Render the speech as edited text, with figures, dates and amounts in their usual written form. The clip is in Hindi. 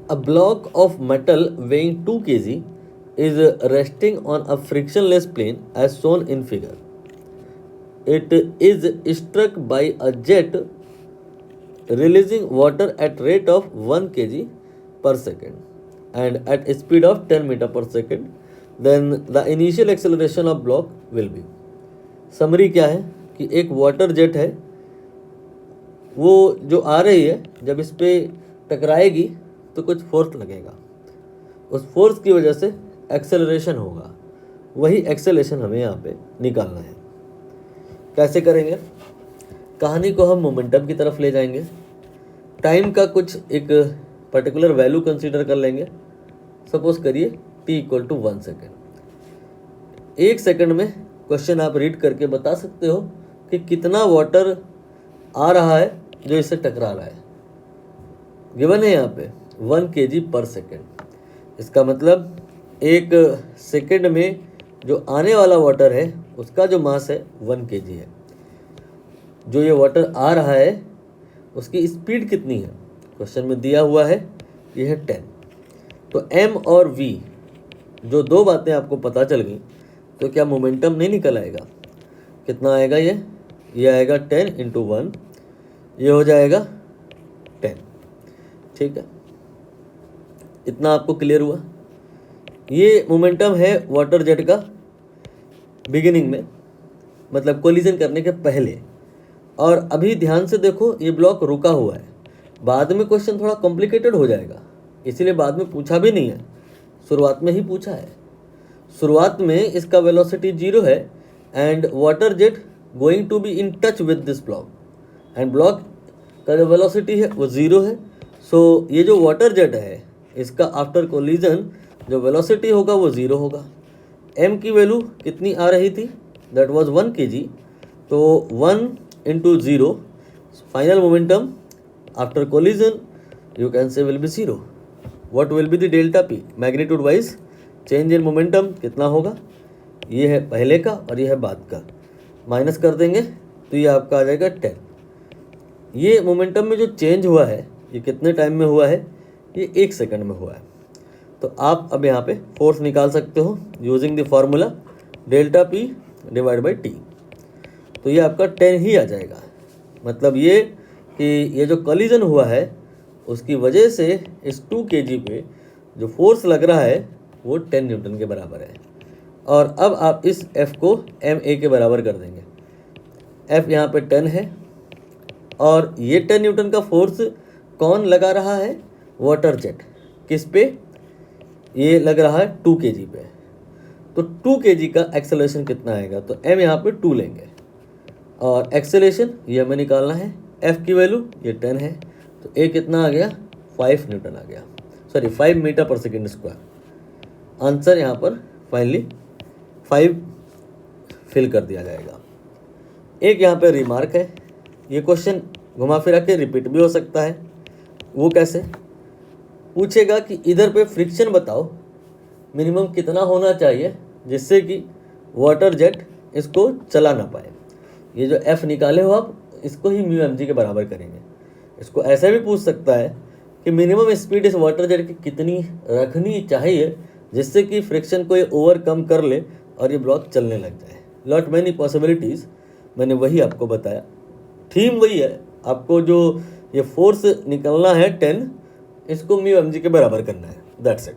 A block of metal weighing 2 kg is resting on a frictionless plane as shown in figure. It is struck by a jet releasing water at rate of 1 kg per second and at a speed of 10 meter per second. Then the initial acceleration of block will be. Summary क्या है कि एक वाटर जेट है, वो जो आ रही है, जब इस पर टकराएगी तो कुछ फोर्स लगेगा, उस फोर्स की वजह से एक्सेलरेशन होगा, वही एक्सेलरेशन हमें यहाँ पे निकालना है। कैसे करेंगे? कहानी को हम मोमेंटम की तरफ ले जाएंगे, टाइम का कुछ एक पर्टिकुलर वैल्यू कंसीडर कर लेंगे। सपोज करिए t equal to 1 second. 1 second में क्वेश्चन आप रीड करके बता सकते हो कि कितना वाटर आ रहा है जो इससे टकरा रहा है। गिवन है यहाँ पे 1 kg पर सेकेंड। इसका मतलब 1 सेकेंड में जो आने वाला वाटर है उसका जो मास है 1 kg है। जो ये वाटर आ रहा है उसकी स्पीड कितनी है क्वेश्चन में दिया हुआ है, ये है 10। तो m और v जो दो बातें आपको पता चल गई तो क्या मोमेंटम नहीं निकल आएगा? कितना आएगा? ये आएगा 10 इंटू 1, ये हो जाएगा 10। ठीक है, इतना आपको क्लियर हुआ? ये मोमेंटम है वाटर जेट का बिगिनिंग में, मतलब कोलिजन करने के पहले। और अभी ध्यान से देखो, ये ब्लॉक रुका हुआ है। बाद में क्वेश्चन थोड़ा कॉम्प्लिकेटेड हो जाएगा, इसीलिए बाद में पूछा भी नहीं है, शुरुआत में ही पूछा है। शुरुआत में इसका वेलोसिटी 0 है and water jet going to be in touch with this block and block का जो वेलोसिटी है वो 0 है। सो ये जो वाटर जेट है इसका आफ्टर कोलिजन जो वेलोसिटी होगा वो 0 होगा। m की वैल्यू कितनी आ रही थी? That was 1 kg। तो 1 into 0, final momentum after collision you can say will be 0। What will be the delta p? Magnitude wise change in momentum कितना होगा? ये है पहले का और ये है बाद का, माइनस कर देंगे तो ये आपका आ जाएगा 10। ये मोमेंटम में जो चेंज हुआ है ये कितने टाइम में हुआ है? ये 1 सेकंड में हुआ है। तो आप अब यहाँ पे फोर्स निकाल सकते हो using the formula delta p divide by t। तो ये आपका 10 ही आ जाएगा। मतलब ये कि ये जो कोलिजन हुआ है उसकी वजह से इस 2 kg पे जो फोर्स लग रहा है वो 10 न्यूटन के बराबर है। और अब आप इस F को ma के बराबर कर देंगे। F यहाँ पे 10 है और ये 10 न्यूटन का फोर्स कौन लगा रहा है? Water jet. किस पे? ये लग रहा है 2 kg पे। तो 2 kg का एक्सेलरेशन कितना आएगा? तो m यहाँ पे 2 लेंगे और एक्सेलरेशन ये हमें निकालना है। F की वैल्यू ये 10 है, तो a कितना आ गया? 5 न्यूटन आ गया, सॉरी 5 मीटर पर सेकेंड स्क्वायर। आंसर यहाँ पर फाइनली 5 फिल कर दिया जाएगा। एक यहाँ पे रिमार्क है, ये क्वेश्चन घुमा फिरा के रिपीट भी हो सकता है। वो कैसे? पूछेगा कि इधर पे फ्रिक्शन बताओ मिनिमम कितना होना चाहिए जिससे कि वाटर जेट इसको चला ना पाए। ये जो F निकाले हो आप, इसको ही म्यू mg के बराबर करेंगे। इसको ऐसे भी पूछ सकता है कि मिनिमम स्पीड इस वाटर जेट की कितनी रखनी चाहिए जिससे कि फ्रिक्शन को ये ओवरकम कर ले और ये ब्लॉक चलने लग जाए। लॉट मैनी पॉसिबिलिटीज़, मैंने वही आपको बताया। थीम वही है, आपको जो ये फोर्स निकलना है 10, इसको म्यू mg के बराबर करना है। That's it.